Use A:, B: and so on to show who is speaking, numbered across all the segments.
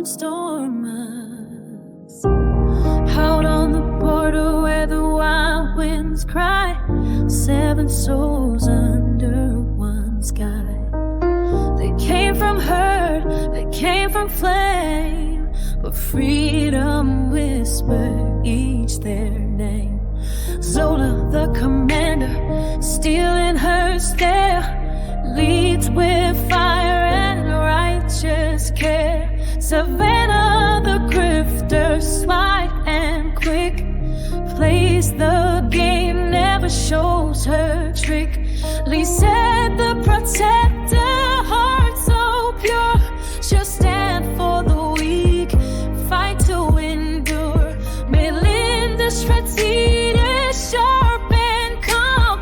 A: stormers. Out on the border where the wild winds cry, 7 souls under one sky. They came from hurt, they came from flame, but freedom whispered each their name. Zola, the commander, steel in her stare, leads with fire and righteous care. Savannah, the grifter, sly and quick, plays the game, never shows her trick. Lee said the protector, heart so pure, she'll stand for the weak, fight to endure. Melinda Stratton, sharp and calm,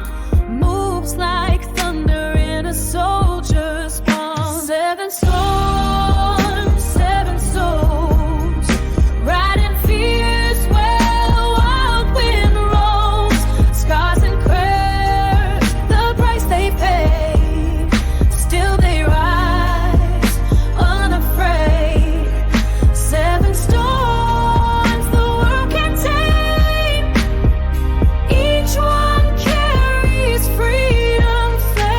A: moves like thunder in a soldier's palm. 7 storms, 7 souls, riding fierce where the wild wind rolls. Scars and prayers, the price they pay, still they rise unafraid. 7 storms the world can tame, each one carries freedom's flame.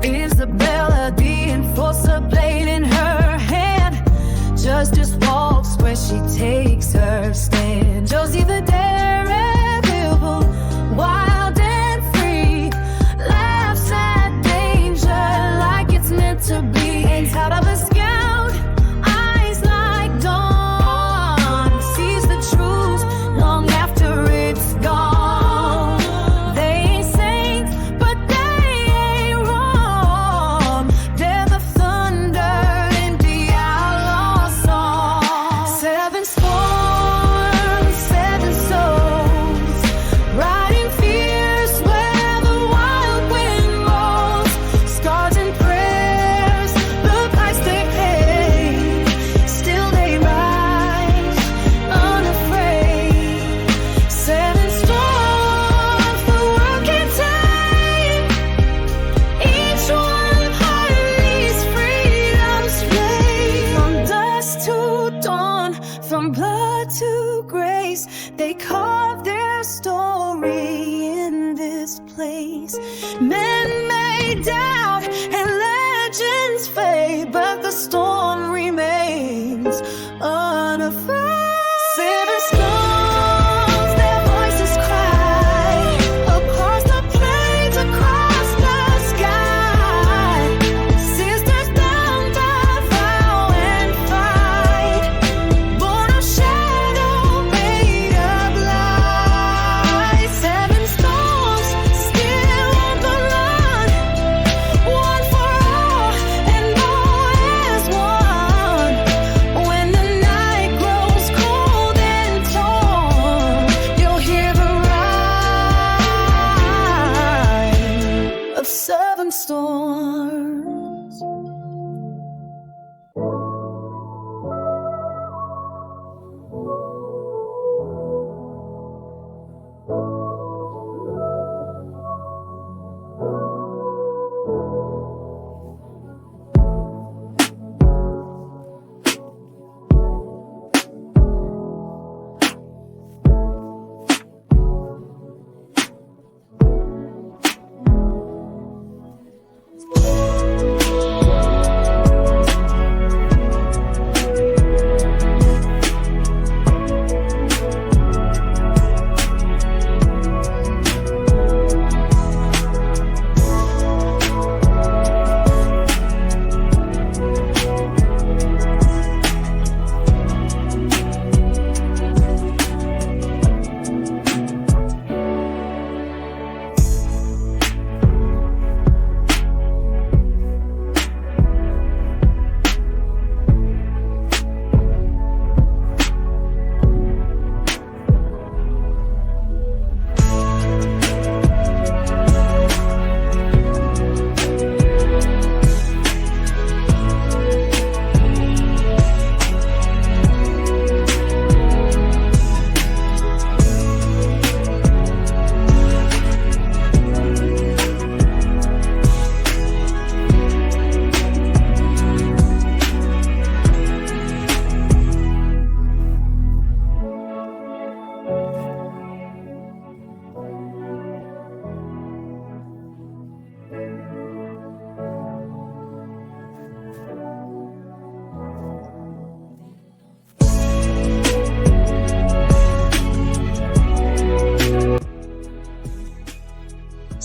A: Isabella, the enforcer, blade in her hand, justice walks where she takes her stand. Josie the daredevil, wild and free, laughs at danger like it's meant to be. Hangs out of a scout, eyes like dawn, sees the truth long after it's gone. They ain't saints, but they ain't wrong. They're the thunder in the outlaw song. 7 storms, 7 souls, riding fierce where the wild wind rolls. Scars and prayers, the price they pay, still they rise unafraid. 7 storms the world can tame, each one carries freedom's flame. From dusk to dawn, from blood to grace, they carve their story in this place. Men may doubt and legends fade, but the storm remains unafraid. 7 storms, their voices cry across the plains, across the sky. Sisters bound by vow and fight, born of shadow, made of light. 7 storms still on the line.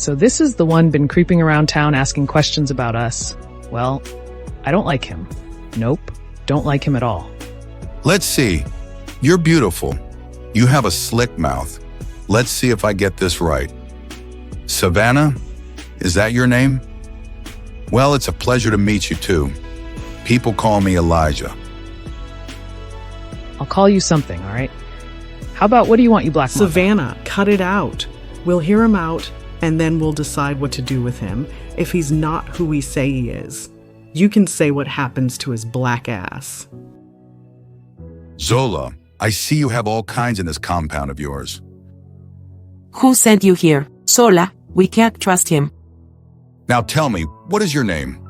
B: So this is the one been creeping around town asking questions about us. Well, I don't like him. Nope, don't like him at all.
C: Let's see. You're beautiful. You have a slick mouth. Let's see if I get this right. Savannah? Is that your name? Well, it's a pleasure to meet you too. People call me Elijah.
B: I'll call you something, all right? How about, what do you want, you black mamba?
D: Savannah, cut it out. We'll hear him out, and then we'll decide what to do with him if he's not who we say he is. You can say what happens to his black ass.
C: Zola, I see you have all kinds in this compound of yours.
E: Who sent you here? Sola, we can't trust him.
C: Now tell me, what is your name?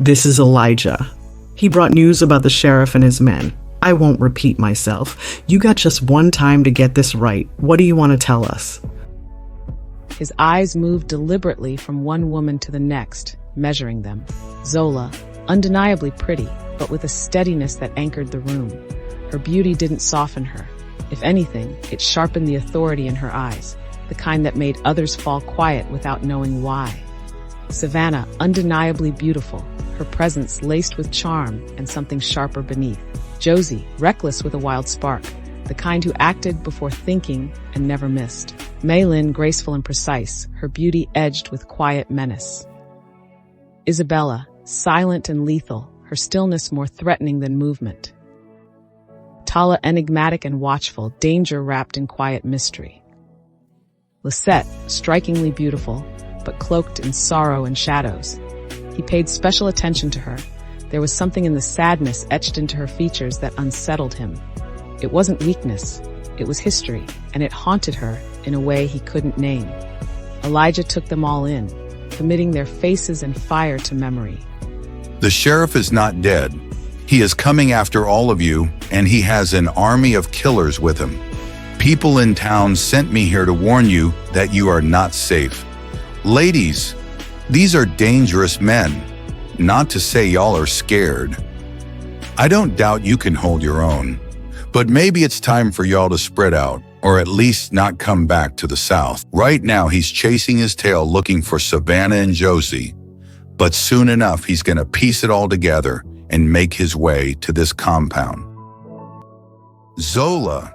D: This is Elijah. He brought news about the sheriff and his men. I won't repeat myself. You got just one time to get this right. What do you want to tell us?
B: His eyes moved deliberately from one woman to the next, measuring them. Zola, undeniably pretty, but with a steadiness that anchored the room. Her beauty didn't soften her. If anything, it sharpened the authority in her eyes, the kind that made others fall quiet without knowing why. Savannah, undeniably beautiful, her presence laced with charm and something sharper beneath. Josie, reckless with a wild spark, the kind who acted before thinking and never missed. Maylin, graceful and precise, her beauty edged with quiet menace. Isabella, silent and lethal, her stillness more threatening than movement. Tala, enigmatic and watchful, danger wrapped in quiet mystery. Lisette, strikingly beautiful, but cloaked in sorrow and shadows. He paid special attention to her. There was something in the sadness etched into her features that unsettled him. It wasn't weakness, it was history, and it haunted her in a way he couldn't name. Elijah took them all in, committing their faces and fire to memory.
C: The sheriff is not dead. He is coming after all of you, and he has an army of killers with him. People in town sent me here to warn you that you are not safe. Ladies, these are dangerous men, not to say y'all are scared. I don't doubt you can hold your own, but maybe it's time for y'all to spread out, or at least not come back to the south. Right now, he's chasing his tail looking for Savannah and Josie, but soon enough, he's gonna piece it all together and make his way to this compound. Zola,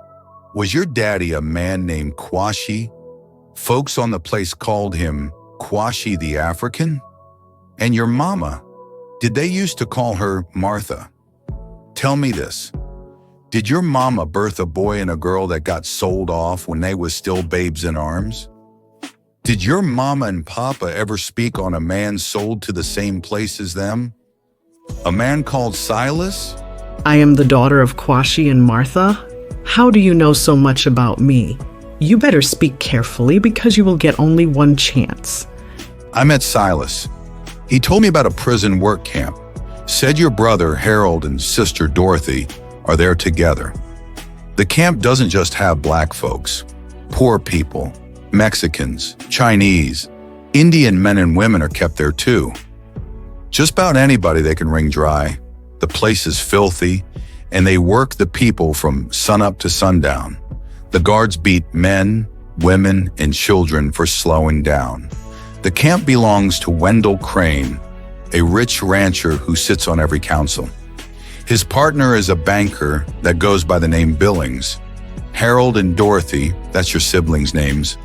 C: was your daddy a man named Kwashi? Folks on the place called him Kwashi the African? And your mama, did they used to call her Martha? Tell me this, did your mama birth a boy and a girl that got sold off when they was still babes in arms? Did your mama and papa ever speak on a man sold to the same place as them? A man called Silas?
D: I am the daughter of Kwashi and Martha. How do you know so much about me? You better speak carefully because you will get only one chance.
C: I met Silas. He told me about a prison work camp. Said your brother Harold and sister Dorothy are there together. The camp doesn't just have black folks. Poor people, Mexicans, Chinese, Indian men and women are kept there too. Just about anybody they can wring dry. The place is filthy, and they work the people from sunup to sundown. The guards beat men, women, and children for slowing down. The camp belongs to Wendell Crane, a rich rancher who sits on every council. His partner is a banker that goes by the name Billings. Harold and Dorothy, that's your siblings' names,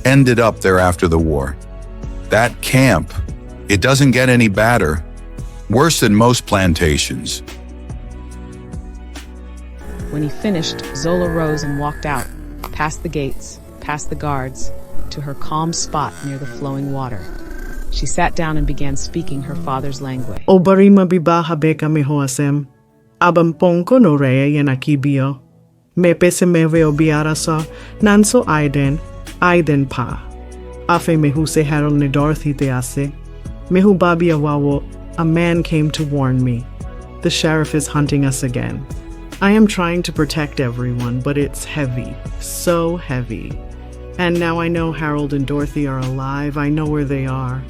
C: ended up there after the war. That camp It doesn't get any badder. Worse than most plantations.
B: When he finished, Zola rose and walked out, past the gates, past the guards, to her calm spot near the flowing water. She sat down and began speaking her father's language.
D: Obarima bibaha beka mehoasem. Abamponko no rea yenakibio. Mepe se meveo biarasa. Nanso Aiden pa. Afe mehu se Harold ne Dorothy te ase. Mehu babi awawo. A man came to warn me. The sheriff is hunting us again. I am trying to protect everyone, but it's heavy. So heavy. And now I know Harold and Dorothy are alive. I know where they are.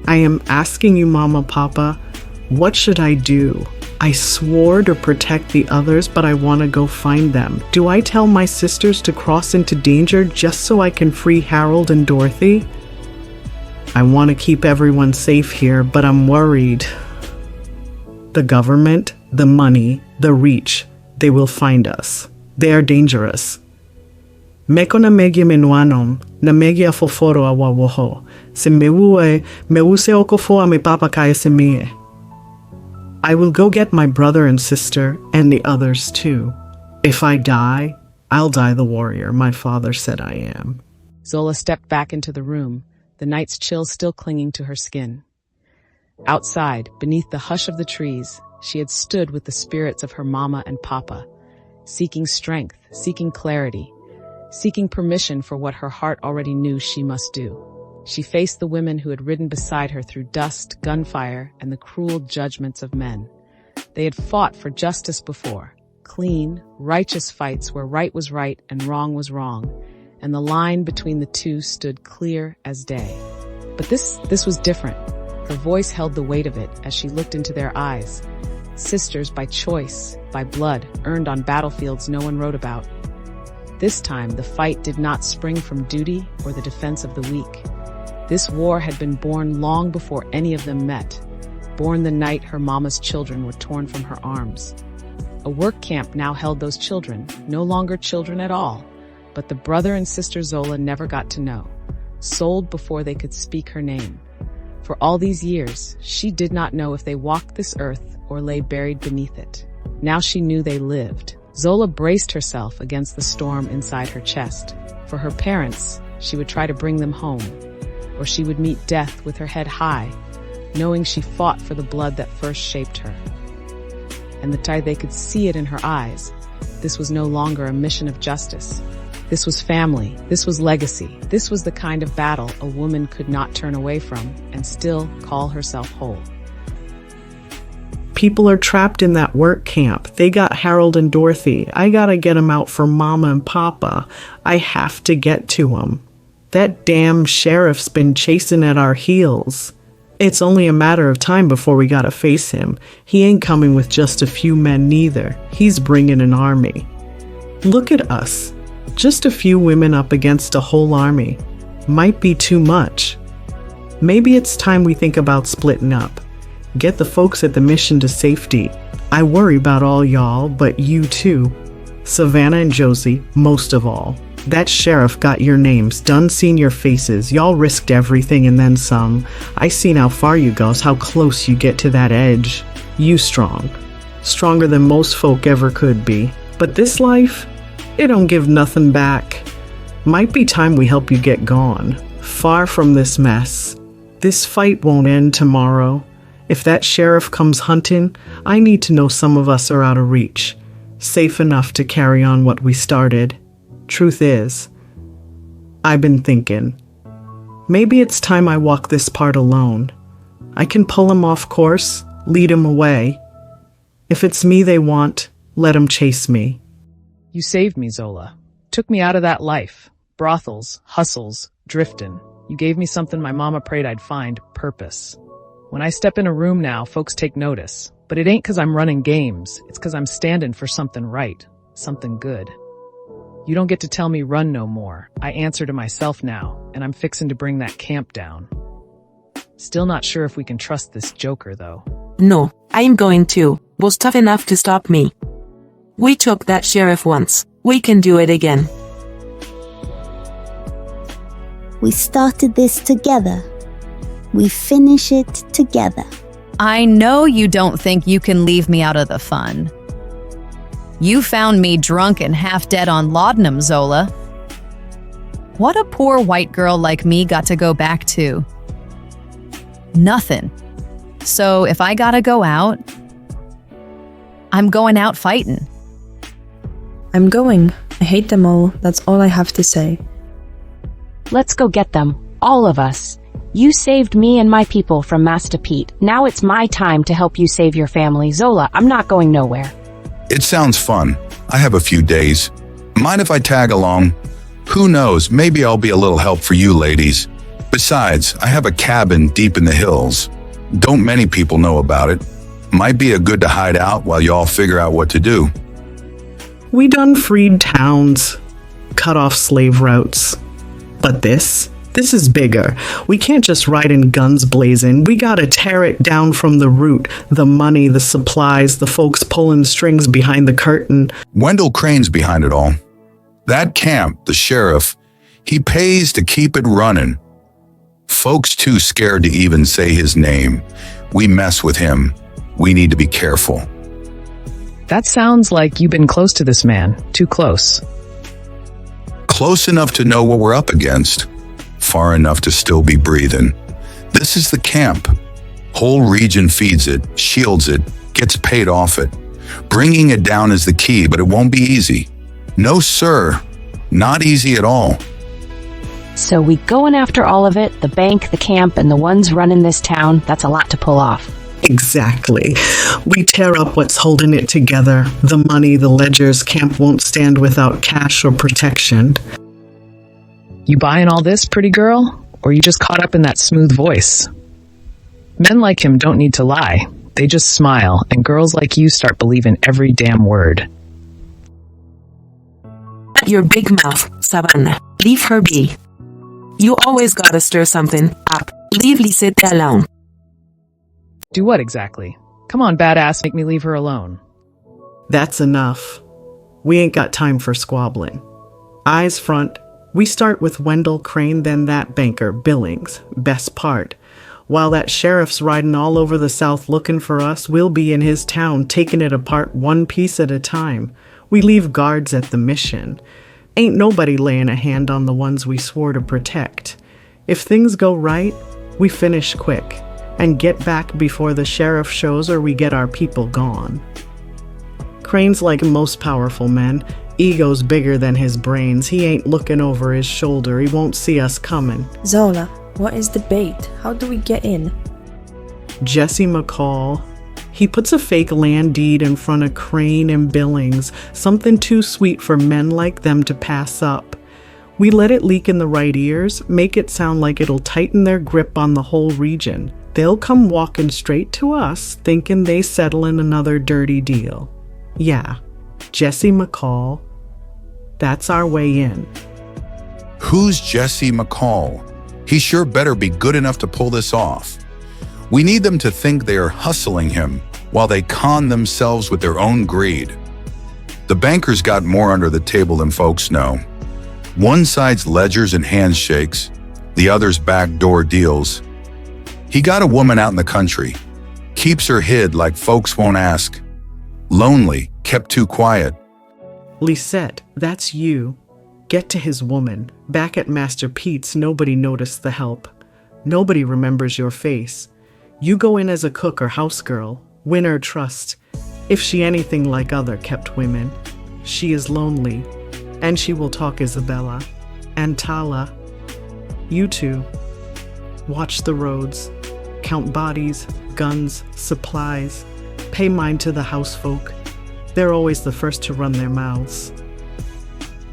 D: I am asking you, Mama, Papa, what should I do? I swore to protect the others, but I want to go find them. Do I tell my sisters to cross into danger just so I can free Harold and Dorothy? I want to keep everyone safe here, but I'm worried. The government, the money, the reach, they will find us. They are dangerous. Meko na megia menuanom, na megia foforo awawoho, se meuse okofo a me papa kaya se mie. I will go get my brother and sister, and the others too. If I die, I'll die the warrior my father said I am.
B: Zola stepped back into the room, the night's chill still clinging to her skin. Outside, beneath the hush of the trees, she had stood with the spirits of her mama and papa, seeking strength, seeking clarity, seeking permission for what her heart already knew she must do. She faced the women who had ridden beside her through dust, gunfire, and the cruel judgments of men. They had fought for justice before, clean, righteous fights where right was right and wrong was wrong, and the line between the two stood clear as day. But this was different. Her voice held the weight of it as she looked into their eyes. Sisters by choice, by blood, earned on battlefields no one wrote about. This time, the fight did not spring from duty or the defense of the weak. This war had been born long before any of them met, born the night her mama's children were torn from her arms. A work camp now held those children, no longer children at all, but the brother and sister Zola never got to know, sold before they could speak her name. For all these years, she did not know if they walked this earth or lay buried beneath it. Now she knew they lived. Zola braced herself against the storm inside her chest. For her parents, she would try to bring them home, or she would meet death with her head high, knowing she fought for the blood that first shaped her. And the time they could see it in her eyes, this was no longer a mission of justice. This was family, this was legacy, this was the kind of battle a woman could not turn away from and still call herself whole.
D: People are trapped in that work camp. They got Harold and Dorothy. I gotta get them out for Mama and Papa. I have to get to them. That damn sheriff's been chasing at our heels. It's only a matter of time before we gotta face him. He ain't coming with just a few men neither. He's bringing an army. Look at us. Just a few women up against a whole army. Might be too much. Maybe it's time we think about splitting up. Get the folks at the mission to safety. I worry about all y'all, but you too. Savannah and Josie, most of all. That sheriff got your names, done seen your faces. Y'all risked everything and then some. I seen how far you goes, how close you get to that edge. You strong. Stronger than most folk ever could be. But this life, it don't give nothing back. Might be time we help you get gone. Far from this mess. This fight won't end tomorrow. If that sheriff comes hunting, I need to know some of us are out of reach. Safe enough to carry on what we started. Truth is, I've been thinking. Maybe it's time I walk this part alone. I can pull him off course, lead him away. If it's me they want, let him chase me.
B: You saved me, Zola. Took me out of that life. Brothels, hustles, driftin'. You gave me something my mama prayed I'd find, purpose. When I step in a room now, folks take notice. But it ain't 'cause I'm running games. It's 'cause I'm standing for something right, something good. You don't get to tell me run no more. I answer to myself now, and I'm fixin' to bring that camp down. Still not sure if we can trust this joker, though.
E: No, I'm going to. Was tough enough to stop me. We took that sheriff once. We can do it again.
F: We started this together. We finish it together.
G: I know you don't think you can leave me out of the fun. You found me drunk and half dead on laudanum, Zola. What a poor white girl like me got to go back to? Nothing. So if I gotta go out, I'm going out fighting.
H: I'm going. I hate them all. That's all I have to say.
I: Let's go get them. All of us. You saved me and my people from Master Pete. Now it's my time to help you save your family. Zola, I'm not going nowhere.
C: It sounds fun. I have a few days. Mind if I tag along? Who knows, maybe I'll be a little help for you ladies. Besides, I have a cabin deep in the hills. Don't many people know about it. Might be a good to hide out while y'all figure out what to do.
D: We done freed towns, cut off slave routes. But this is bigger. We can't just ride in guns blazing. We gotta tear it down from the root. The money, the supplies, the folks pulling strings behind the curtain.
C: Wendell Crane's behind it all. That camp, the sheriff, he pays to keep it running. Folks too scared to even say his name. We mess with him. We need to be careful.
B: That sounds like you've been close to this man. Too close.
C: Close enough to know what we're up against. Far enough to still be breathing. This is the camp. Whole region feeds it, shields it, gets paid off it. Bringing it down is the key, but it won't be easy. No, sir. Not easy at all.
I: So we going after all of it, the bank, the camp, and the ones running this town. That's a lot to pull off.
D: Exactly. We tear up what's holding it together. The money, the ledgers. Camp won't stand without cash or protection.
B: You buying all this, pretty girl? Or you just caught up in that smooth voice? Men like him don't need to lie. They just smile, and girls like you start believing every damn word.
E: Your big mouth, Savannah. Leave her be. You always gotta stir something up. Leave Lisette alone.
B: Do what exactly? Come on, badass, make me leave her alone.
D: That's enough. We ain't got time for squabbling. Eyes front. We start with Wendell Crane, then that banker, Billings, best part. While that sheriff's riding all over the South looking for us, we'll be in his town taking it apart one piece at a time. We leave guards at the mission. Ain't nobody laying a hand on the ones we swore to protect. If things go right, we finish quick and get back before the sheriff shows or we get our people gone. Crane's like most powerful men. Ego's bigger than his brains. He ain't looking over his shoulder. He won't see us coming.
H: Zola, what is the bait? How do we get in?
D: Jesse McCall. He puts a fake land deed in front of Crane and Billings, something too sweet for men like them to pass up. We let it leak in the right ears, make it sound like it'll tighten their grip on the whole region. They'll come walking straight to us, thinking they settle in another dirty deal. Yeah, Jesse McCall. That's our way in.
C: Who's Jesse McCall? He sure better be good enough to pull this off. We need them to think they are hustling him while they con themselves with their own greed. The banker's got more under the table than folks know. One side's ledgers and handshakes, the other's backdoor deals. He got a woman out in the country, keeps her hid like folks won't ask. Lonely, kept too quiet.
D: Lisette, that's you. Get to his woman. Back at Master Pete's, nobody noticed the help. Nobody remembers your face. You go in as a cook or house girl, win her trust. If she anything like other kept women, she is lonely, and she will talk Isabella. And Tala, you two, watch the roads, count bodies, guns, supplies, pay mind to the house folk. They're always the first to run their mouths.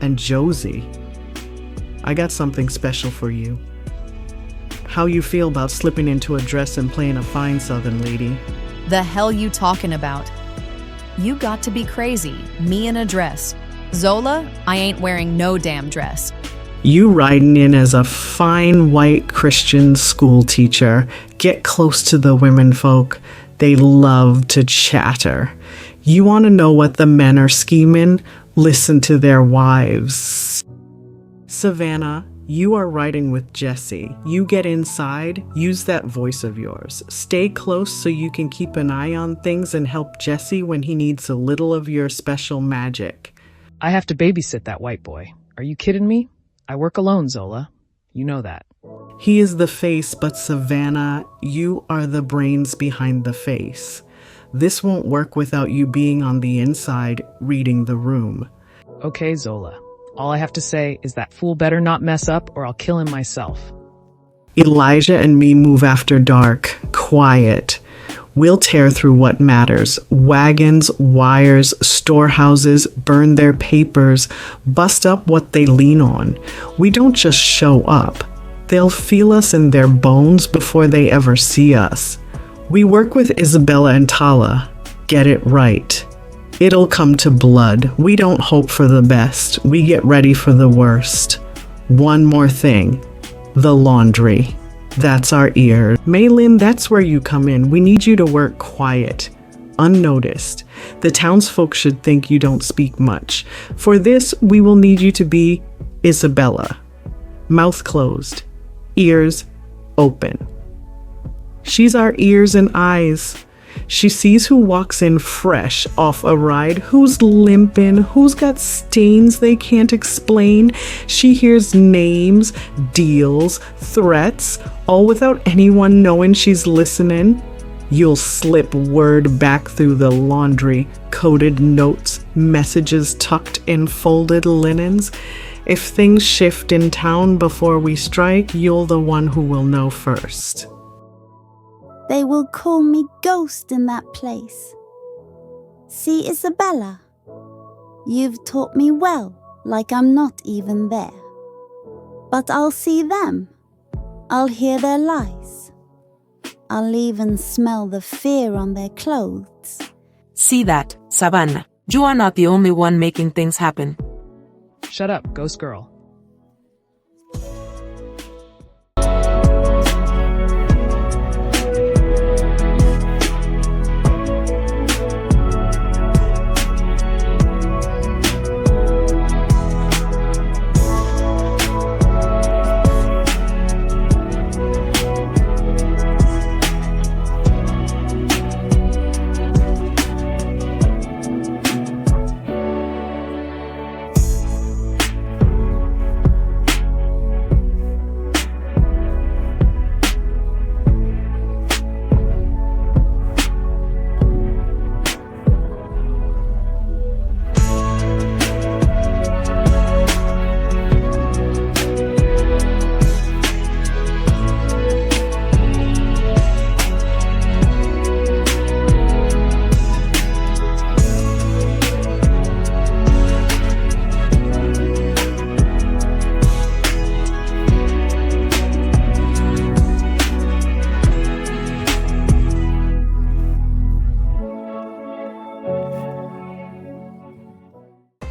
D: And Josie, I got something special for you. How you feel about slipping into a dress and playing a fine Southern lady?
G: The hell you talking about? You got to be crazy. Me in a dress. Zola, I ain't wearing no damn dress.
D: You riding in as a fine white Christian school teacher. Get close to the women folk. They love to chatter. You want to know what the men are scheming? Listen to their wives. Savannah, You are riding with Jesse. You get inside, use that voice of yours. Stay close so you can keep an eye on things and help Jesse when he needs a little of your special magic.
B: I have to babysit that white boy. Are you kidding me? I work alone, Zola. You know that.
D: He is the face, but Savannah, you are the brains behind the face. This won't work without you being on the inside, reading the room.
B: Okay, Zola. All I have to say is that fool better not mess up or I'll kill him myself.
D: Elijah and me move after dark, quiet. We'll tear through what matters. Wagons, wires, storehouses, burn their papers, bust up what they lean on. We don't just show up. They'll feel us in their bones before they ever see us. We work with Isabella and Tala. Get it right. It'll come to blood. We don't hope for the best. We get ready for the worst. One more thing. The laundry. That's our ear. Maylin, that's where you come in. We need you to work quiet, unnoticed. The townsfolk should think you don't speak much. For this, we will need you to be Isabella. Mouth closed. Ears open. She's our ears and eyes. She sees who walks in fresh off a ride, who's limping, who's got stains they can't explain. She hears names, deals, threats, all without anyone knowing she's listening. You'll slip word back through the laundry, coded notes, messages tucked in folded linens. If things shift in town before we strike, you're the one who will know first.
F: They will call me Ghost in that place. See, Isabella, you've taught me well, like I'm not even there. But I'll see them. I'll hear their lies. I'll even smell the fear on their clothes.
E: See that, Savannah. You are not the only one making things happen.
B: Shut up, ghost girl.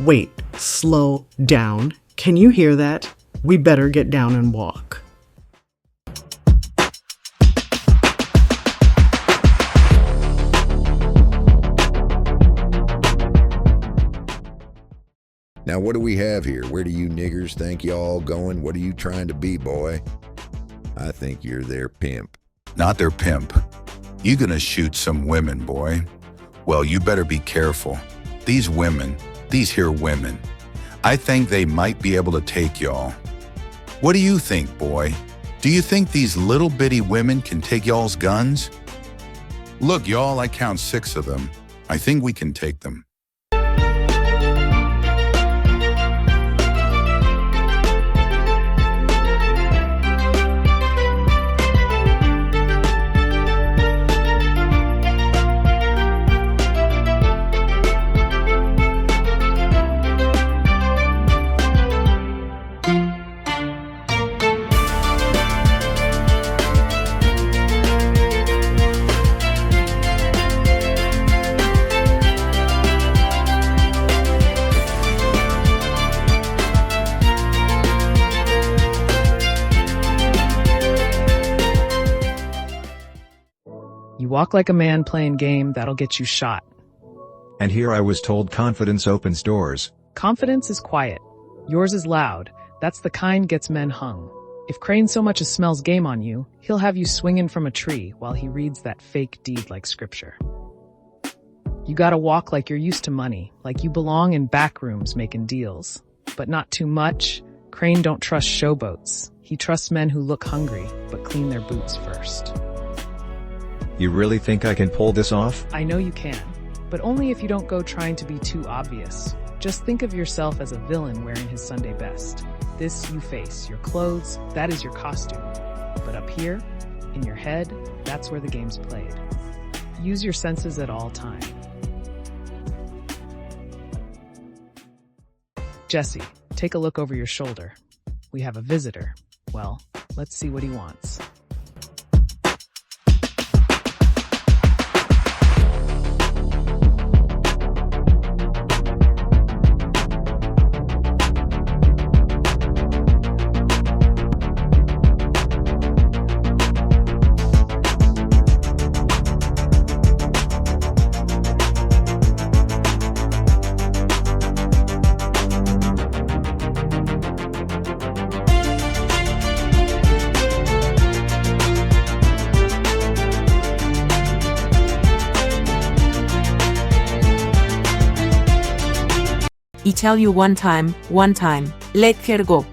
D: Wait, slow down. Can you hear that? We better get down and walk.
J: Now what do we have here? Where do you niggers think y'all going? What are you trying to be, boy? I think you're their pimp.
C: Not their pimp. You gonna shoot some women, boy. Well, you better be careful. These here women, I think they might be able to take y'all. What do you think, boy? Do you think these little bitty women can take y'all's guns? Look, y'all, I count 6 of them. I think we can take them.
B: You walk like a man playing game, that'll get you shot.
K: And here I was told confidence opens doors.
B: Confidence is quiet. Yours is loud. That's the kind gets men hung. If Crane so much as smells game on you, he'll have you swinging from a tree while he reads that fake deed like scripture. You gotta walk like you're used to money, like you belong in back rooms making deals. But not too much. Crane don't trust showboats. He trusts men who look hungry, but clean their boots first.
K: You really think I can pull this off?
B: I know you can, but only if you don't go trying to be too obvious. Just think of yourself as a villain wearing his Sunday best. This you face, your clothes, that is your costume. But up here, in your head, that's where the game's played. Use your senses at all times. Jesse, take a look over your shoulder. We have a visitor. Well, let's see what he wants.
E: I tell you one time, let her go.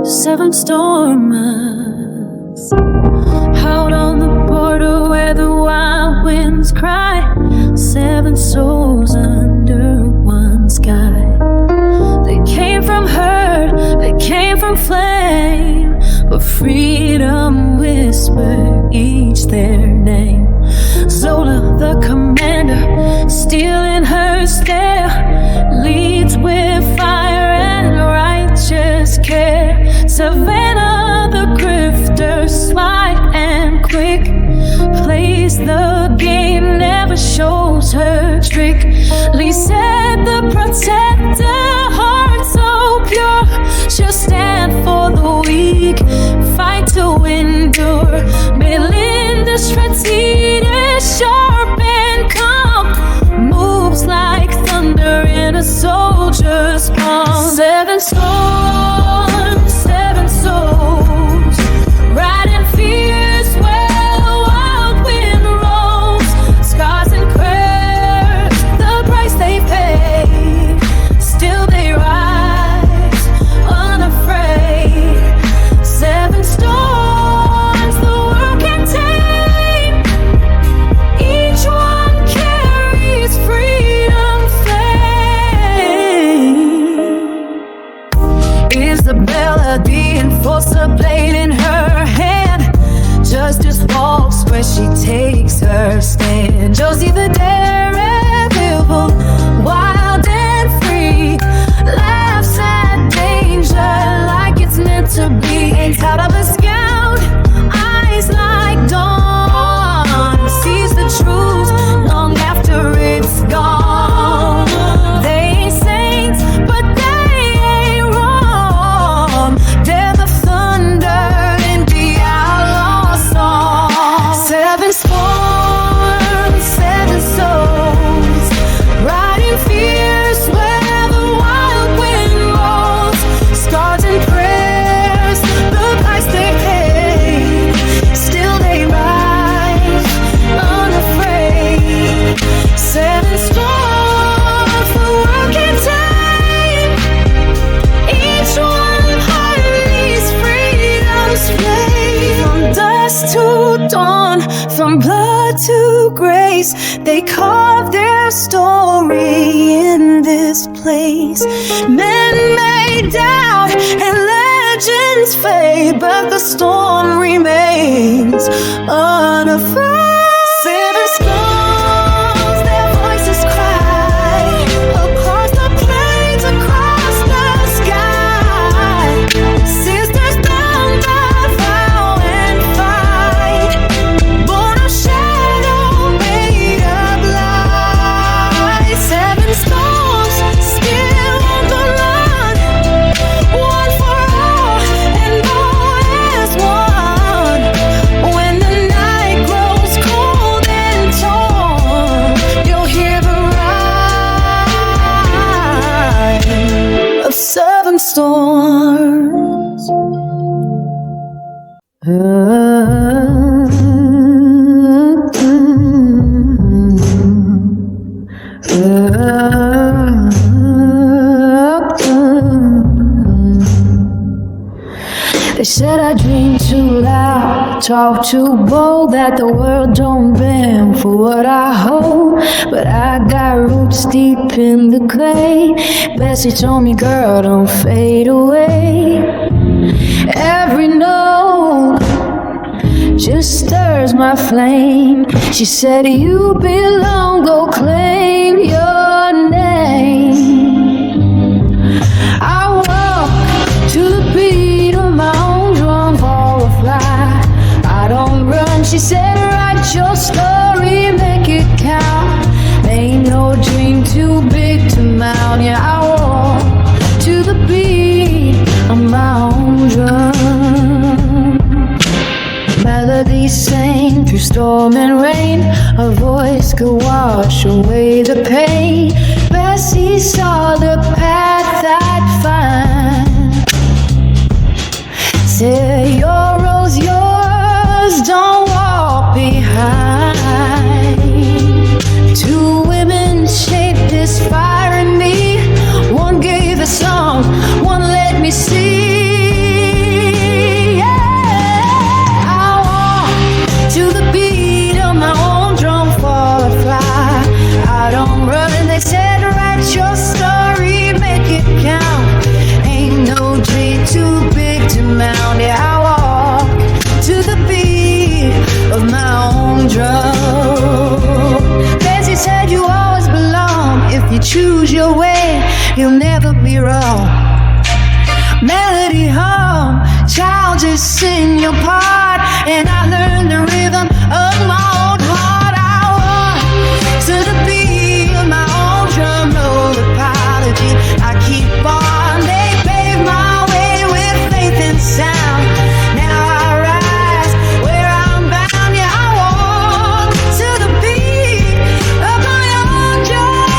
A: Seven stormers out on the border where the wild winds cry. 7 souls under one sky. They came from hurt, they came from flame, but freedom whispered each their name. Zola the commander, steel in her stare, leads with fire and righteous care. Savannah the grifter, sly and quick, plays the game, never shows her trick. Lee said the protector, heart so pure, she'll stand for the weak, fight to endure. Melinda shreds Eden, sharp and calm, moves like thunder in a soldier's palm. 7 storms, 7 souls, riding fierce where the wild wind rolls. Scars and prayers, the price they pay, still they rise unafraid. 7 storms the world can tame, each one carries freedom's flame. Isabella the enforcer, blade in her hand, justice walks where she takes her stand. Josie the daredevil, wild and free, laughs at danger like it's meant to be. Hangs out of a scout, eyes like dawn, sees the truth long after it's gone. They ain't saints, but they ain't wrong. They're the thunder in the outlaw song. 7 storms, 7 souls, riding fierce where the wild wind rolls. Scars and prayers, the price they pay, still they rise unafraid. 7 storms the world can tame, each one hardly's freedom's flame. From dusk to dawn, from blood to grace, they carve their story in this place. Men may doubt and legends fade, but the storm remains unafraid. 7 storms, their voices cry, a 7 storms. They said I dream too loud, talk too bold, that the world don't bend for what I hold. But I got roots deep in the clay. Bessie told me, girl, don't fade away. Every note just stirs my flame. She said, you belong, go claim your name. I walk to the beat of my own drum, for a fly. I don't run, she said, write your story, make it count. Ain't no dream too big to mount. Yeah, I walk to the beat of my own drum. Melodies sang through storm and rain. Her voice could wash away the pain. Bessie saw the path I'd find. Said, your rose, yours, don't walk behind. 2 women shaped this fire in me. One gave a song, one let me see. To the beat of my own drum, for a fly. I don't run, they said, write your story, make it count. Ain't no tree too big to mount. Yeah, I walk to the beat of my own drum. Bessie said, you always belong. If you choose your way, you'll never be wrong. Melody hum, child, just sing your part. And I learned the rhythm of my own heart. I walk to the beat of my own drum, no apology. I keep on, they pave my way with faith and sound. Now I rise where I'm bound. Yeah, I walk to the beat of my own drum.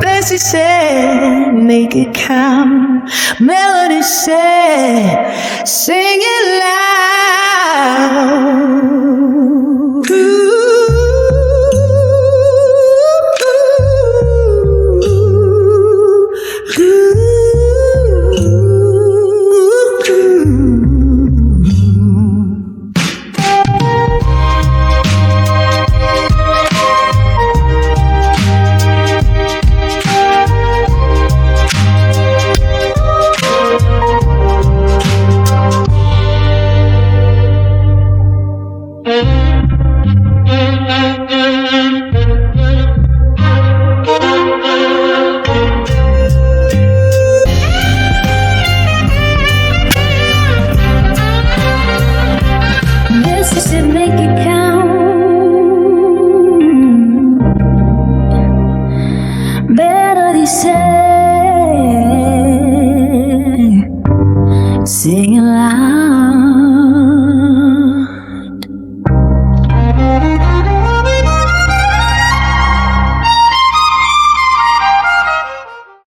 A: Bessie said, make it count. Melody said, sing it loud.